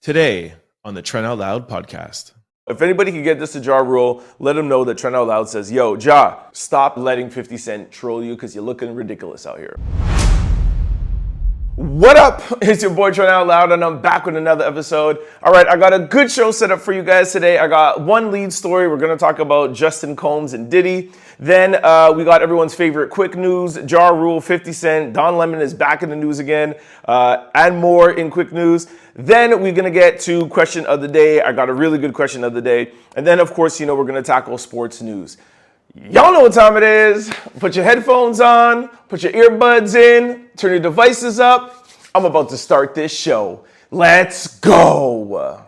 Today on the Trent Out Loud Podcast. If anybody can get this to Ja Rule, let him know that Trent Out Loud says, yo, Ja, stop letting 50 Cent troll you because you're looking ridiculous out here. What up? It's your boy Trent Out Loud, and I'm back with another episode. All right, I got a good show set up for you guys today. I got one lead story. We're going to talk about Justin Combs and Diddy. Then we got everyone's favorite quick news, Ja Rule, 50 Cent, Don Lemon is back in the news again, and more in quick news. Then we're going to get to question of the day. I got a really good question of the day. And then, of course, we're going to tackle sports news. Y'all know what time it is. Put your headphones on, put your earbuds in, turn your devices up. I'm about to start this show. Let's go.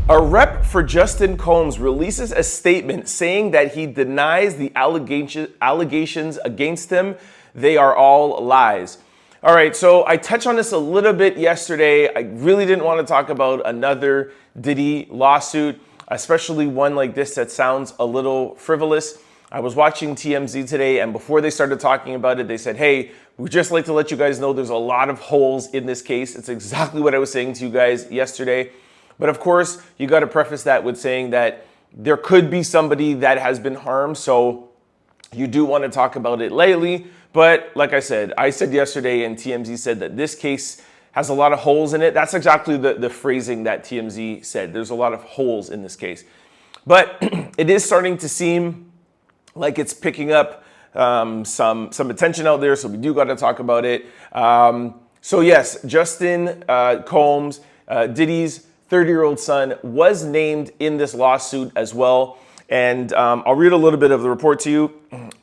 A rep for Justin Combs releases a statement saying that he denies the allegations against him. They are all lies. All right, so I touched on this a little bit yesterday. I really didn't want to talk about another Diddy lawsuit, especially one like this that sounds a little frivolous. I was watching TMZ today, and before they started talking about it, they said, hey, we'd just like to let you guys know there's a lot of holes in this case. It's exactly what I was saying to you guys yesterday. But of course, you got to preface that with saying that there could be somebody that has been harmed, so you do want to talk about it lightly. But like I said yesterday, and TMZ said that this case has a lot of holes in it. That's exactly the phrasing that TMZ said. There's a lot of holes in this case. But it is starting to seem like it's picking up some attention out there, so we do got to talk about it. So yes, Justin Combs, Diddy's 30-year-old son, was named in this lawsuit as well. And I'll read a little bit of the report to you.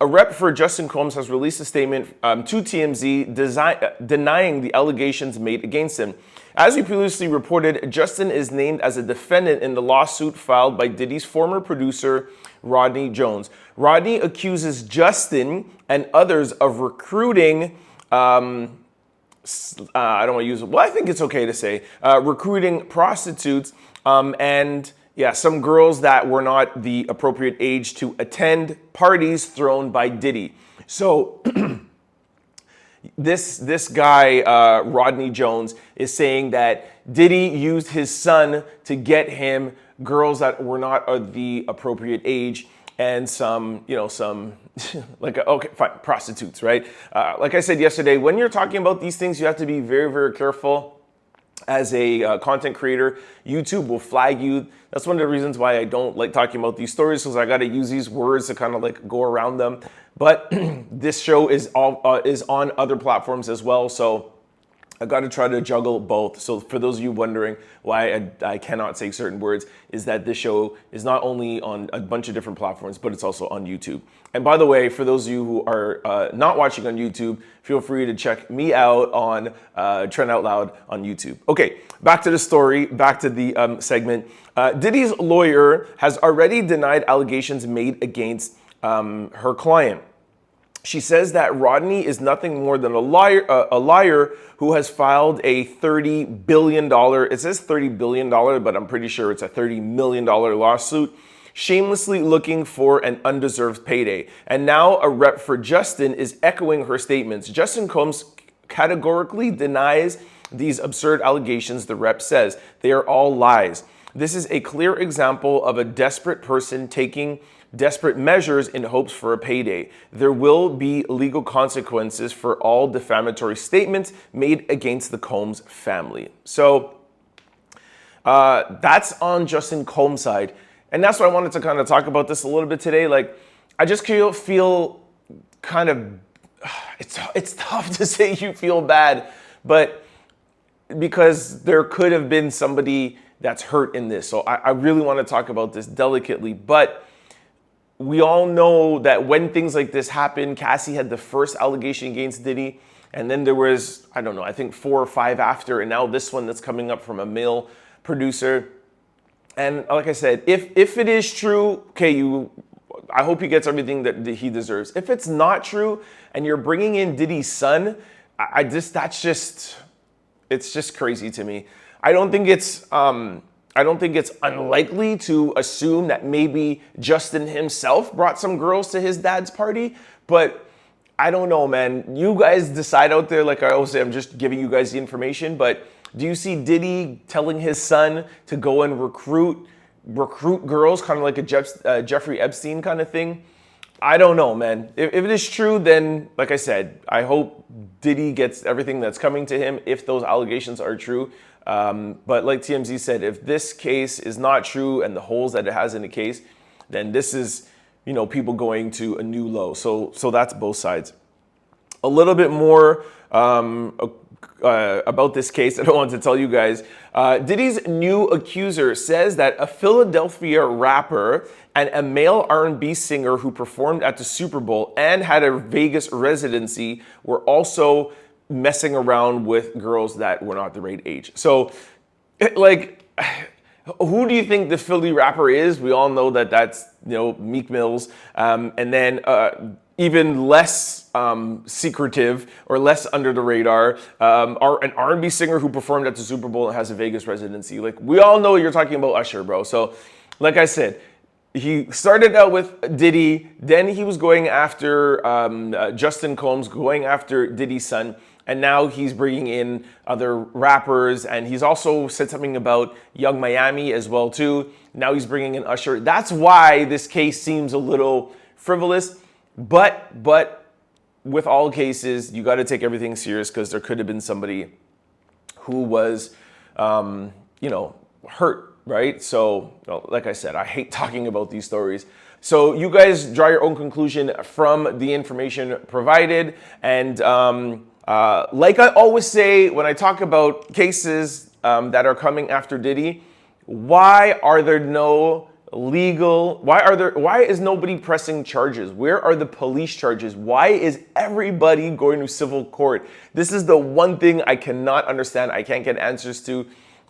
A rep for Justin Combs has released a statement to TMZ denying the allegations made against him. As we previously reported, Justin is named as a defendant in the lawsuit filed by Diddy's former producer, Rodney Jones. Rodney accuses Justin and others of recruiting, I don't want to use it, well, I think it's okay to say, recruiting prostitutes and some girls that were not the appropriate age to attend parties thrown by Diddy. So this guy, Rodney Jones, is saying that Diddy used his son to get him girls that were not of the appropriate age and some prostitutes, right? Like I said yesterday, when you're talking about these things, you have to be very, very careful. As a content creator, YouTube will flag you. That's one of the reasons why I don't like talking about these stories, because I got to use these words to kind of like go around them. But this show is on other platforms as well, so I got to try to juggle both. So for those of you wondering why I cannot say certain words, is that this show is not only on a bunch of different platforms, but it's also on YouTube. And by the way, for those of you who are not watching on YouTube, feel free to check me out on Trent Out Loud on YouTube. Okay, back to the story, back to the segment. Diddy's lawyer has already denied allegations made against her client. She says that Rodney is nothing more than a liar who has filed a $30 billion, it says $30 billion, but I'm pretty sure it's a $30 million lawsuit, shamelessly looking for an undeserved payday. And now a rep for Justin is echoing her statements. Justin Combs categorically denies these absurd allegations, the rep says. They are all lies. This is a clear example of a desperate person taking desperate measures in hopes for a payday. There will be legal consequences for all defamatory statements made against the Combs family. So that's on Justin Combs' side. And that's why I wanted to kind of talk about this a little bit today. Like, I just feel kind of, it's tough to say you feel bad, but because there could have been somebody that's hurt in this. So I really want to talk about this delicately, but we all know that when things like this happen, Cassie had the first allegation against Diddy, and then there was, I don't know, I think 4 or 5 after, and now this one that's coming up from a male producer. And like I said, if it is true, okay, I hope he gets everything that he deserves. If it's not true, and you're bringing in Diddy's son, it's just crazy to me. I don't think it's unlikely to assume that maybe Justin himself brought some girls to his dad's party, but I don't know, man. You guys decide out there. Like I always say, I'm just giving you guys the information, but Do you see Diddy telling his son to go and recruit girls, kind of like a Jeffrey Epstein kind of thing? I don't know, man. If it is true, then, like I said, I hope Diddy gets everything that's coming to him if those allegations are true. But like TMZ said, if this case is not true and the holes that it has in the case, then this is, people going to a new low. So that's both sides. A little bit more about this case that I wanted to tell you guys. Diddy's new accuser says that a Philadelphia rapper and a male R&B singer who performed at the Super Bowl and had a Vegas residency were also messing around with girls that were not the right age. So, who do you think the Philly rapper is? We all know that that's, Meek Mills. And then even less secretive or less under the radar, an R&B singer who performed at the Super Bowl and has a Vegas residency. Like, we all know you're talking about Usher, bro. So, like I said, he started out with Diddy, then he was going after Justin Combs, going after Diddy's son, and now he's bringing in other rappers, and he's also said something about Young Miami as well too. Now he's bringing in Usher. That's why this case seems a little frivolous, but with all cases, you got to take everything serious because there could have been somebody who was, hurt. Right? So, like I said, I hate talking about these stories. So you guys draw your own conclusion from the information provided. And like I always say when I talk about cases that are coming after Diddy, why is nobody pressing charges? Where are the police charges? Why is everybody going to civil court? This is the one thing I cannot understand. I can't get answers to.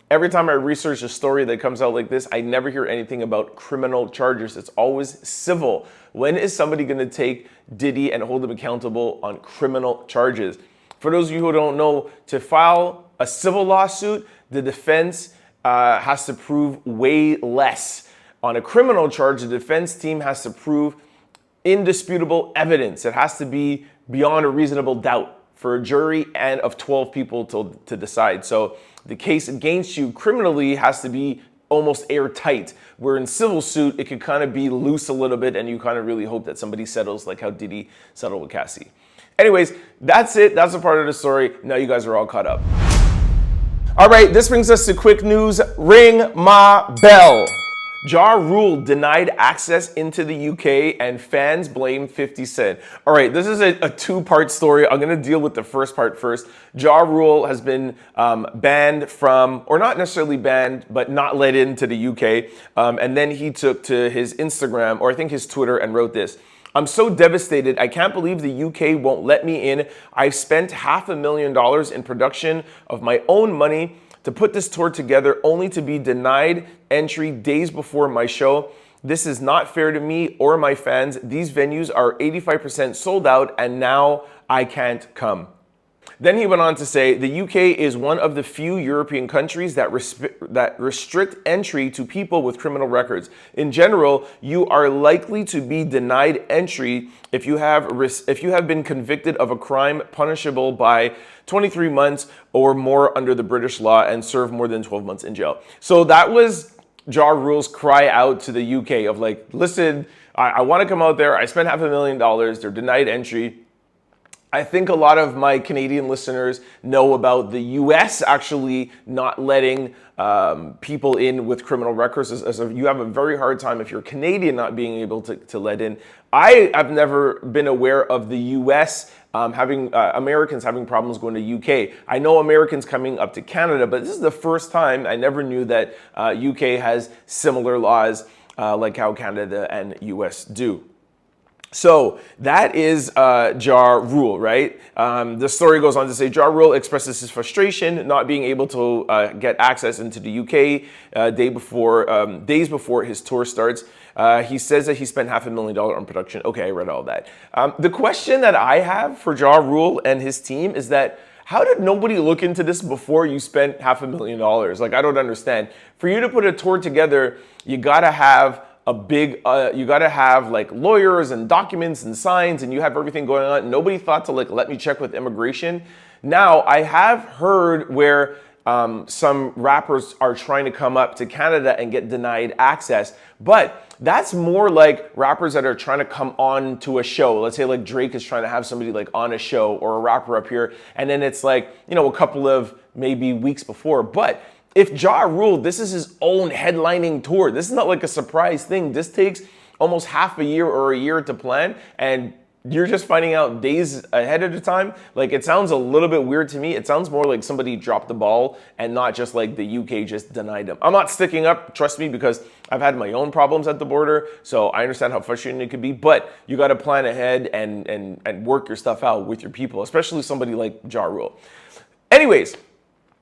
Every time I research a story that comes out like this, I never hear anything about criminal charges. It's always civil. When is somebody going to take Diddy and hold him accountable on criminal charges? For those of you who don't know, to file a civil lawsuit, the defense has to prove way less. On a criminal charge, the defense team has to prove indisputable evidence. It has to be beyond a reasonable doubt for a jury and of 12 people to decide. So the case against you criminally has to be almost airtight, where in civil suit, it could kind of be loose a little bit and you kind of really hope that somebody settles like how Diddy settled with Cassie. Anyways, that's it. That's a part of the story. Now you guys are all caught up. All right, this brings us to quick news. Ring my bell. Ja Rule denied access into the UK and fans blame 50 Cent. All right, this is a two-part story. I'm going to deal with the first part first. Ja Rule has been banned from, or not necessarily banned, but not let into the UK. And then he took to his Instagram, or I think his Twitter, and wrote this. I'm so devastated. I can't believe the UK won't let me in. I've spent $500,000 in production of my own money to put this tour together only to be denied entry days before my show. This is not fair to me or my fans. These venues are 85% sold out and now I can't come. Then he went on to say, the UK is one of the few European countries that restrict entry to people with criminal records. In general, you are likely to be denied entry if you have been convicted of a crime punishable by 23 months or more under the British law and serve more than 12 months in jail. So that was Ja Rule's cry out to the UK of like, listen, I want to come out there. I spent $500,000. They're denied entry. I think a lot of my Canadian listeners know about the US actually not letting people in with criminal records. You have a very hard time if you're Canadian not being able to let in. I have never been aware of the US having Americans having problems going to UK. I know Americans coming up to Canada, but this is the first time. I never knew that UK has similar laws like how Canada and US do. So that is Ja Rule, right? The story goes on to say Ja Rule expresses his frustration not being able to get access into the UK days before his tour starts. He says that he spent $500,000 on production. Okay, I read all that. The question that I have for Ja Rule and his team is that how did nobody look into this before you spent $500,000? Like, I don't understand. For you to put a tour together, you gotta have you gotta have like lawyers and documents and signs, and you have everything going on. Nobody thought to like, let me check with immigration. Now, I have heard where some rappers are trying to come up to Canada and get denied access. But that's more like rappers that are trying to come on to a show. Let's say like Drake is trying to have somebody like on a show or a rapper up here. And then it's like, a couple of maybe weeks before. But if Ja Rule, this is his own headlining tour. This is not like a surprise thing. This takes almost half a year or a year to plan, and you're just finding out days ahead of the time. Like, it sounds a little bit weird to me. It sounds more like somebody dropped the ball and not just like the UK just denied them. I'm not sticking up, trust me, because I've had my own problems at the border, so I understand how frustrating it could be, but you got to plan ahead and work your stuff out with your people, especially somebody like Ja Rule. Anyways,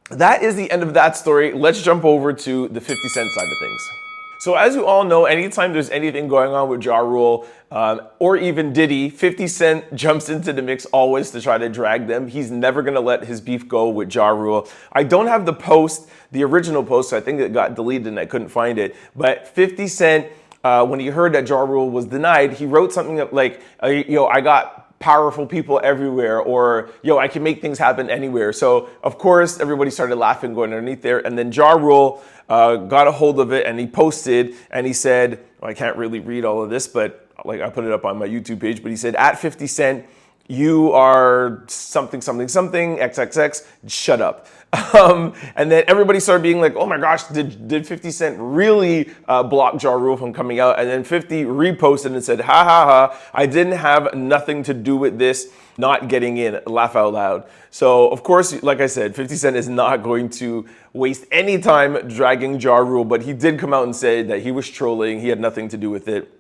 that is the end of that story. Let's jump over to the 50 Cent side of things. So as you all know, anytime there's anything going on with Ja Rule or even Diddy, 50 Cent jumps into the mix always to try to drag them. He's never going to let his beef go with Ja Rule. I don't have the post, the original post. I think it got deleted and I couldn't find it. But 50 Cent, when he heard that Ja Rule was denied, he wrote something like, I got powerful people everywhere, or I can make things happen anywhere. So of course everybody started laughing going underneath there, and then Ja Rule got a hold of it and he posted and he said, I can't really read all of this, but like I put it up on my YouTube page, but he said, at 50 Cent, you are something, something, something, XXX, shut up. And then everybody started being like, oh my gosh, did 50 Cent really block Ja Rule from coming out? And then 50 reposted and said, ha ha ha, I didn't have nothing to do with this not getting in, laugh out loud. So of course, like I said, 50 Cent is not going to waste any time dragging Ja Rule, but he did come out and say that he was trolling, he had nothing to do with it.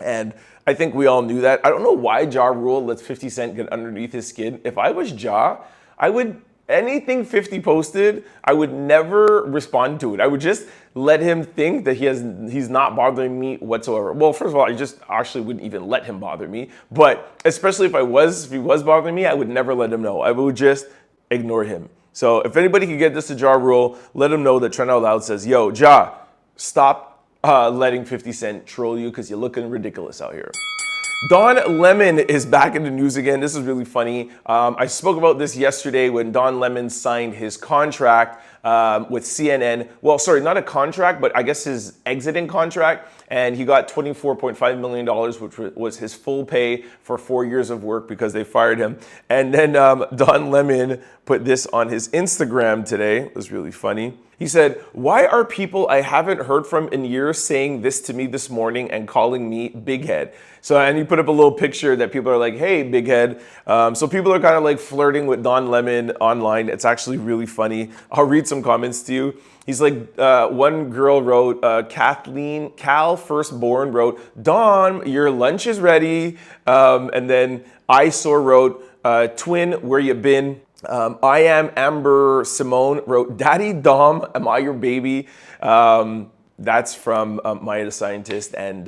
And I think we all knew that. I don't know why Ja Rule lets 50 Cent get underneath his skin. If I was Ja, I would, anything 50 posted, I would never respond to it. I would just let him think that he's not bothering me whatsoever. Well, first of all, I just actually wouldn't even let him bother me. But especially if he was bothering me, I would never let him know. I would just ignore him. So if anybody can get this to Ja Rule, let him know that Trent Out Loud says, yo, Ja, stop letting 50 Cent troll you because you're looking ridiculous out here. Don Lemon is back in the news again. This is really funny. I spoke about this yesterday when Don Lemon signed his contract with CNN. Well, sorry, not a contract, but I guess his exiting contract. And he got $24.5 million, which was his full pay for 4 years of work because they fired him. And then Don Lemon put this on his Instagram today. It was really funny. He said, why are people I haven't heard from in years saying this to me this morning and calling me Big Head? So, and he put up a little picture that people are like, hey, Big Head. So people are kind of like flirting with Don Lemon online. It's actually really funny. I'll read some comments to you. He's like, one girl wrote, Cal Firstborn wrote, Don, your lunch is ready. And then Eyesore wrote, Twin, where you been? I am Amber Simone wrote, Daddy Dom, am I your baby? That's from Maya the Scientist and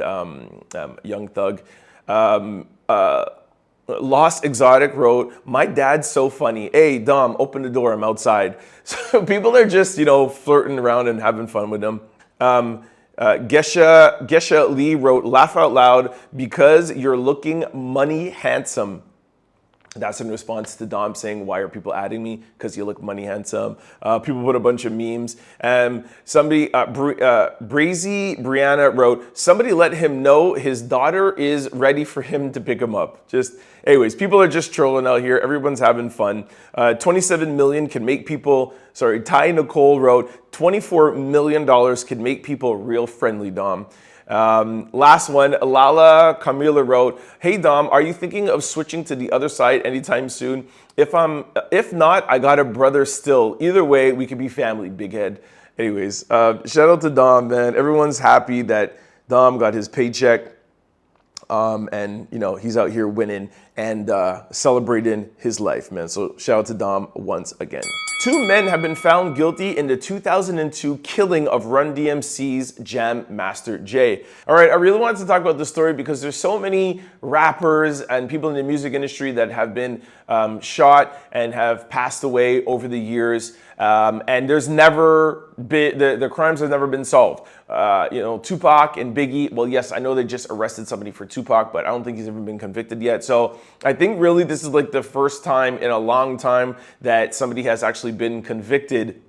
Young Thug. Lost Exotic wrote, my dad's so funny. Hey, Dom, open the door, I'm outside. So people are just, flirting around and having fun with them. Gesha Lee wrote, laugh out loud because you're looking money handsome. That's in response to Dom saying, why are people adding me? Because you look money handsome. People put a bunch of memes. Somebody, Brazy Brianna wrote, somebody let him know his daughter is ready for him to pick him up. Anyways, people are just trolling out here. Everyone's having fun. 27 million can make people, Ty Nicole wrote, $24 million can make people real friendly, Dom. Last one, Lala Camila wrote, hey Dom, are you thinking of switching to the other side anytime soon? If not, I got a brother still. Either way, we could be family, Big Head. Anyways, shout out to Dom, man. Everyone's happy that Dom got his paycheck. And he's out here winning and celebrating his life, man. So shout out to Dom once again. 2 men have been found guilty in the 2002 killing of Run DMC's Jam Master Jay. All right, I really wanted to talk about this story because there's so many rappers and people in the music industry that have been shot and have passed away over the years. And there's never been, the crimes have never been solved. Tupac and Biggie, well, yes, I know they just arrested somebody for Tupac, but I don't think he's ever been convicted yet. So I think really this is like the first time in a long time that somebody has actually been convicted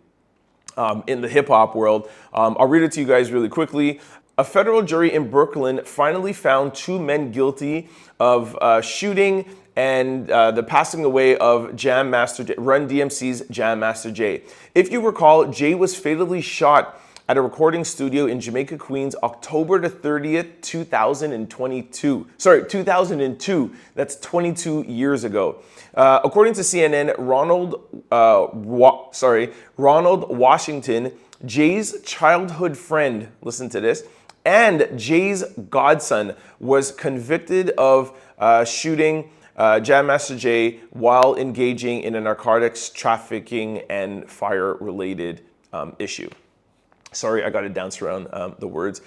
in the hip hop world. I'll read it to you guys really quickly. A federal jury in Brooklyn finally found 2 men guilty of shooting and the passing away of Jam Master Run DMC's Jam Master Jay. If you recall, Jay was fatally shot at a recording studio in Jamaica, Queens, October the 30th, 2022. Sorry, 2002. That's 22 years ago. According to CNN, Ronald Washington, Jay's childhood friend, listen to this, and Jay's godson was convicted of shooting Jam Master Jay while engaging in a narcotics trafficking and fire-related issue. Sorry, I got to dance around the words.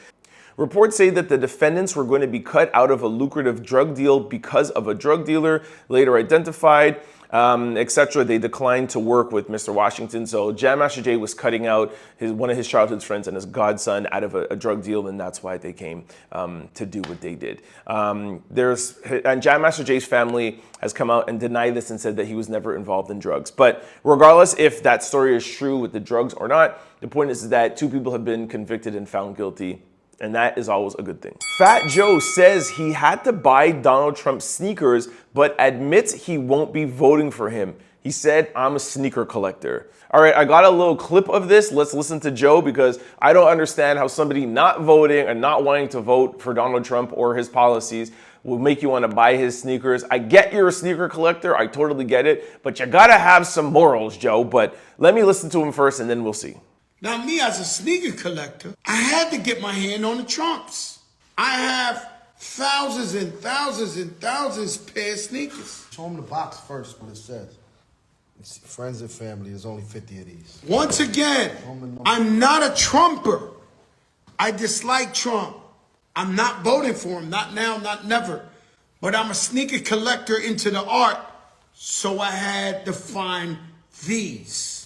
Reports say that the defendants were going to be cut out of a lucrative drug deal because of a drug dealer later identified, etc. They declined to work with Mr. Washington. So Jam Master Jay was cutting out one of his childhood friends and his godson out of a drug deal, and that's why they came to do what they did. And Jam Master Jay's family has come out and denied this and said that he was never involved in drugs. But regardless if that story is true with the drugs or not, the point is that 2 people have been convicted and found guilty. And that is always a good thing. Fat Joe says he had to buy Donald Trump sneakers, but admits he won't be voting for him. He said, "I'm a sneaker collector." All right, I got a little clip of this. Let's listen to Joe, because I don't understand how somebody not voting and not wanting to vote for Donald Trump or his policies will make you want to buy his sneakers. I get you're a sneaker collector. I totally get it. But you got to have some morals, Joe. But let me listen to him first, and then we'll see. Now, me as a sneaker collector, I had to get my hand on the Trumps. I have thousands and thousands and thousands pair of sneakers. Show them the box first, what it says. It's friends and family, there's only 50 of these. Once again, I'm not a Trumper. I dislike Trump. I'm not voting for him, not now, not never. But I'm a sneaker collector into the art, so I had to find these.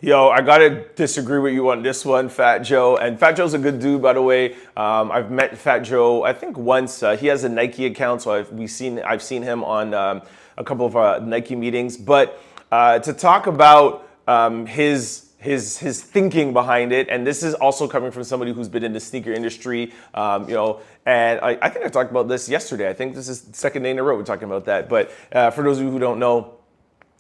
Yo, I gotta disagree with you on this one, Fat Joe. And Fat Joe's a good dude, by the way. I've met Fat Joe, I think once. He has a Nike account, so I've seen him on a couple of Nike meetings. But to talk about his thinking behind it, and this is also coming from somebody who's been in the sneaker industry, and I think I talked about this yesterday. I think this is the second day in a row we're talking about that. But for those of you who don't know,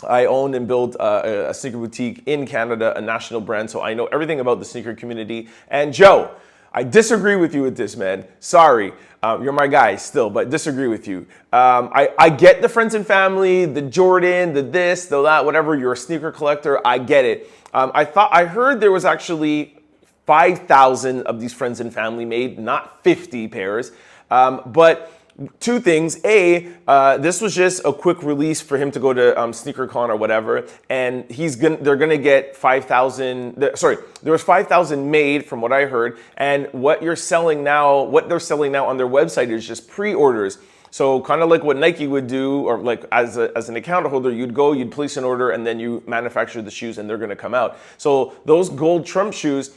I own and build a sneaker boutique in Canada, a national brand, so I know everything about the sneaker community. And Joe, I disagree with you with this, man. Sorry, you're my guy still, but disagree with you. I get the friends and family, the Jordan, the this, the that, whatever. You're a sneaker collector. I get it. I heard there was actually 5,000 of these friends and family made, not 50 pairs, but. 2 things. This was just a quick release for him to go to SneakerCon or whatever, and they're gonna get 5,000. Sorry, there was 5,000 made from what I heard, and what they're selling now on their website is just pre-orders. So kind of like what Nike would do, or like as an account holder, you'd place an order, and then you manufacture the shoes, and they're gonna come out. So those gold Trump shoes.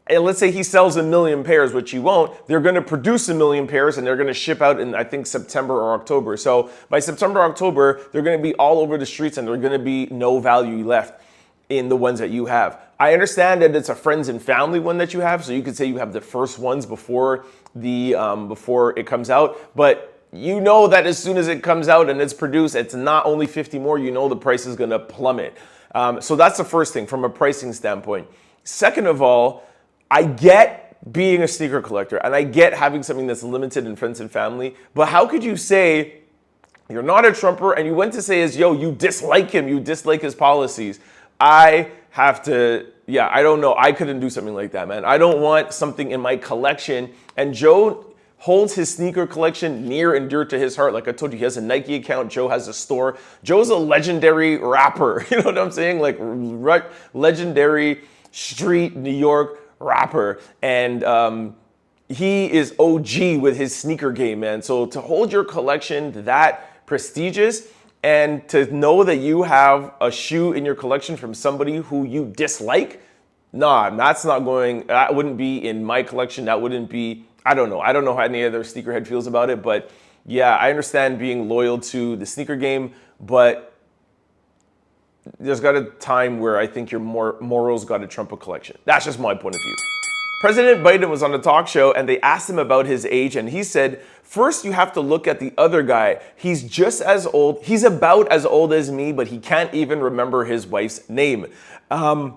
And let's say he sells 1 million pairs, which he won't. They're going to produce 1 million pairs, and they're going to ship out in, I think, September or October. So by September, October, they're going to be all over the streets, and there's going to be no value left in the ones that you have. I understand that it's a friends and family one that you have, so you could say you have the first ones before it comes out. But you know that as soon as it comes out and it's produced, it's not only 50 more. You know the price is going to plummet. So that's the first thing from a pricing standpoint. Second of all, I get being a sneaker collector, and I get having something that's limited in friends and family, but how could you say you're not a Trumper and you went to say you dislike him, you dislike his policies? I don't know. I couldn't do something like that, man. I don't want something in my collection, and Joe holds his sneaker collection near and dear to his heart. Like I told you, he has a Nike account. Joe has a store. Joe's a legendary rapper. You know what I'm saying? Like legendary street New York rapper, and he is OG with his sneaker game, man. So to hold your collection that prestigious, and to know that you have a shoe in your collection from somebody who you dislike, that wouldn't be in my collection. That wouldn't be, I don't know how any other sneakerhead feels about it, but yeah, I understand being loyal to the sneaker game, but there's got a time where I think your morals got to trump a collection. That's just my point of view. President Biden was on a talk show and they asked him about his age and he said, first you have to look at the other guy. He's just as old. He's about as old as me, but he can't even remember his wife's name. And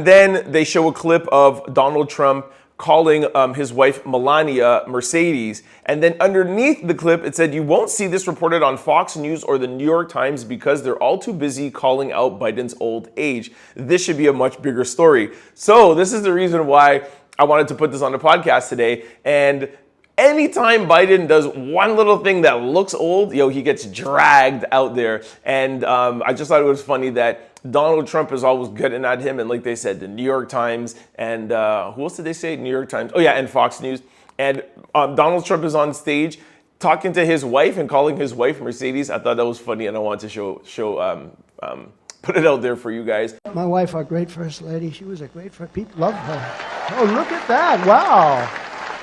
then they show a clip of Donald Trump calling his wife Melania Mercedes. And then underneath the clip, it said, you won't see this reported on Fox News or the New York Times because they're all too busy calling out Biden's old age. This should be a much bigger story. So this is the reason why I wanted to put this on the podcast today. And anytime Biden does one little thing that looks old, he gets dragged out there. And I just thought it was funny that Donald Trump is always getting at him. And like they said, the New York Times and who else did they say? New York Times. Oh, yeah, and Fox News. And Donald Trump is on stage talking to his wife and calling his wife Mercedes. I thought that was funny and I wanted to put it out there for you guys. My wife, our great first lady, she was a great first. People loved her. Oh, look at that. Wow.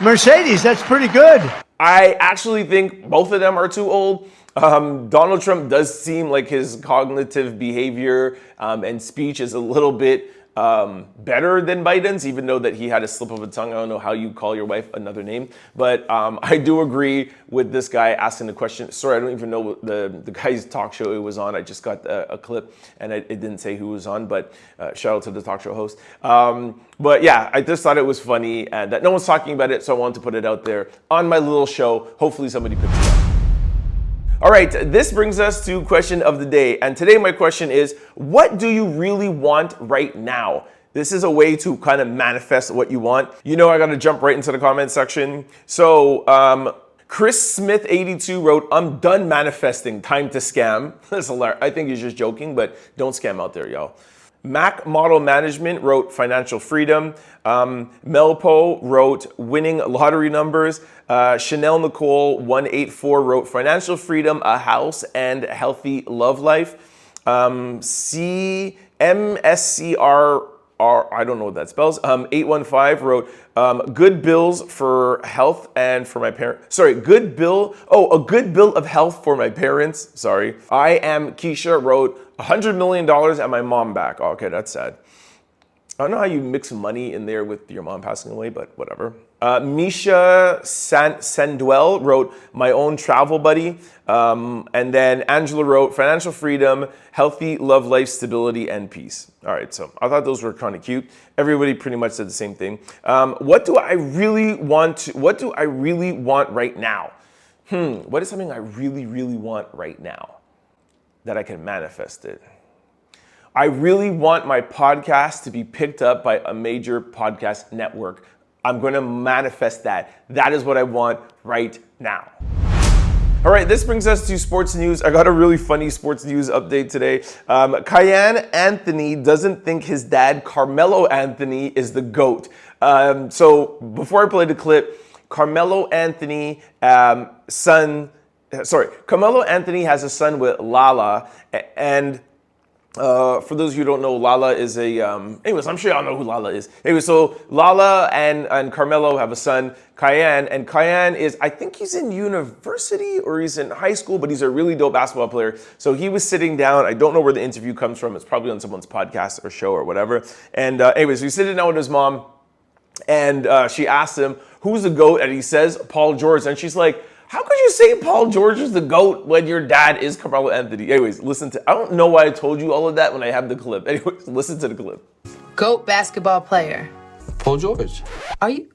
Mercedes, that's pretty good. I actually think both of them are too old. Donald Trump does seem like his cognitive behavior and speech is a little bit better than Biden's, even though that he had a slip of a tongue. I don't know how you call your wife another name, but I do agree with this guy asking the question. Sorry, I don't even know the guy's talk show it was on. I just got a clip and it didn't say who was on, but shout out to the talk show host. But yeah, I just thought it was funny and that no one's talking about it, so I wanted to put it out there on my little show. Hopefully somebody picks it up. All right, this brings us to question of the day. And today my question is, what do you really want right now? This is a way to kind of manifest what you want. I got to jump right into the comment section. So Chris Smith 82 wrote, I'm done manifesting, time to scam. That's hilarious. I think he's just joking, but don't scam out there, y'all. Mac Model Management wrote financial freedom. Melpo wrote winning lottery numbers. Chanel Nicole 184 wrote financial freedom, a house, and healthy love life. CMSCR, I don't know what that spells. 815 wrote good bills for health and for my parents. Sorry, good bill. Oh, a good bill of health for my parents. Sorry. I am Keisha wrote $100 million and my mom back. Oh, okay, that's sad. I don't know how you mix money in there with your mom passing away, but whatever. Misha Sandwell wrote my own travel buddy. And then Angela wrote financial freedom, healthy love life, stability, and peace. All right, so I thought those were kind of cute. Everybody pretty much said the same thing. What do I really want right now? What is something I really, really want right now that I can manifest it? I really want my podcast to be picked up by a major podcast network. I'm going to manifest that. That is what I want right now. All right, this brings us to sports news. I got a really funny sports news update today. Kiyan Anthony doesn't think his dad, Carmelo Anthony, is the GOAT. So before I play the clip, Carmelo Anthony Carmelo Anthony has a son with Lala, and for those of you who don't know, Lala is anyways, I'm sure y'all know who Lala is. Anyway, so Lala and Carmelo have a son, Kiyan, and Kiyan is, I think he's in university or he's in high school, but he's a really dope basketball player. So he was sitting down. I don't know where the interview comes from. It's probably on someone's podcast or show or whatever. And anyways, he's sitting down with his mom, and she asked him, who's the GOAT? And he says, Paul George. And she's like, how could you say Paul George is the GOAT when your dad is Carmelo Anthony? Anyways, I don't know why I told you all of that when I have the clip. Anyways, listen to the clip. GOAT basketball player. Paul George. Are you,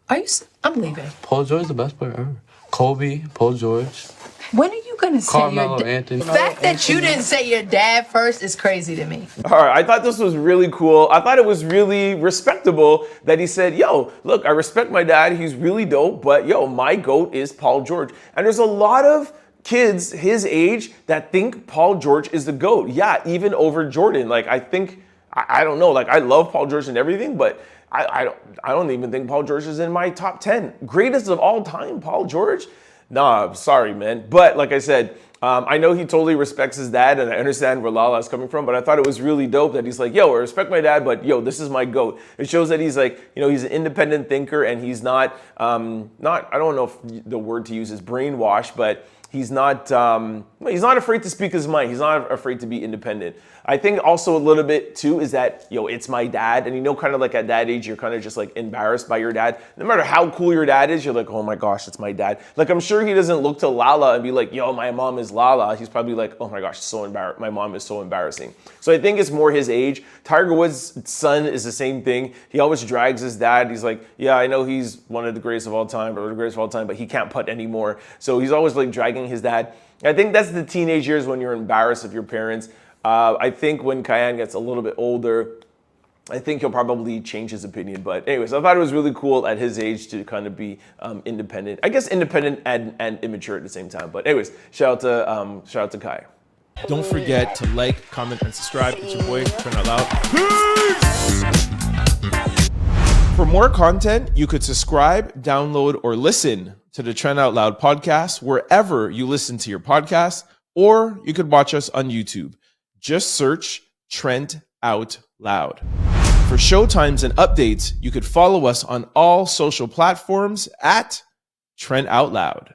I'm leaving. Paul George is the best player ever. Kobe, Paul George. When are you going to say Carmelo your dad? Anthony. The fact that you didn't say your dad first is crazy to me. All right, I thought this was really cool. I thought it was really respectable that he said, yo, look, I respect my dad. He's really dope, but yo, my GOAT is Paul George. And there's a lot of kids his age that think Paul George is the GOAT. Yeah, even over Jordan. Like, I think, I don't know, like I love Paul George and everything, but I don't even think Paul George is in my top 10. Greatest of all time, Paul George? Nah, sorry, man. But like I said, I know he totally respects his dad, and I understand where Lala is coming from, but I thought it was really dope that he's like, yo, I respect my dad, but yo, this is my GOAT. It shows that he's like, he's an independent thinker, and he's not, I don't know if the word to use is brainwashed, but He's not afraid to speak his mind. He's not afraid to be independent. I think also a little bit too is that, it's my dad. And kind of like at that age, you're kind of just like embarrassed by your dad. No matter how cool your dad is, you're like, oh my gosh, it's my dad. Like, I'm sure he doesn't look to Lala and be like, yo, my mom is Lala. He's probably like, oh my gosh, so embarrassed. My mom is so embarrassing. So I think it's more his age. Tiger Woods' son is the same thing. He always drags his dad. He's like, yeah, I know he's one of the greatest of all time, but he can't putt anymore. So he's always like dragging his dad. I think that's the teenage years when you're embarrassed of your parents. I think when Kiyan gets a little bit older, I think he'll probably change his opinion. But anyways, I thought it was really cool at his age to kind of be independent. I guess independent and immature at the same time. But anyways, shout out to Kai. Don't forget to like, comment, and subscribe. It's your boy, Trent Out Loud. For more content, you could subscribe, download, or listen to the Trent Out Loud podcast wherever you listen to your podcasts, or you could watch us on YouTube. Just search Trent Out Loud. For showtimes and updates, you could follow us on all social platforms at Trent Out Loud.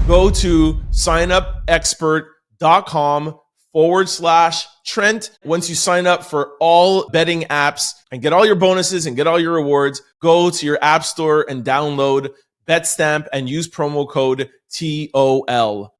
Go to signupexpert.com/Trent. Once you sign up for all betting apps and get all your bonuses and get all your rewards, go to your app store and download BetStamp and use promo code TOL.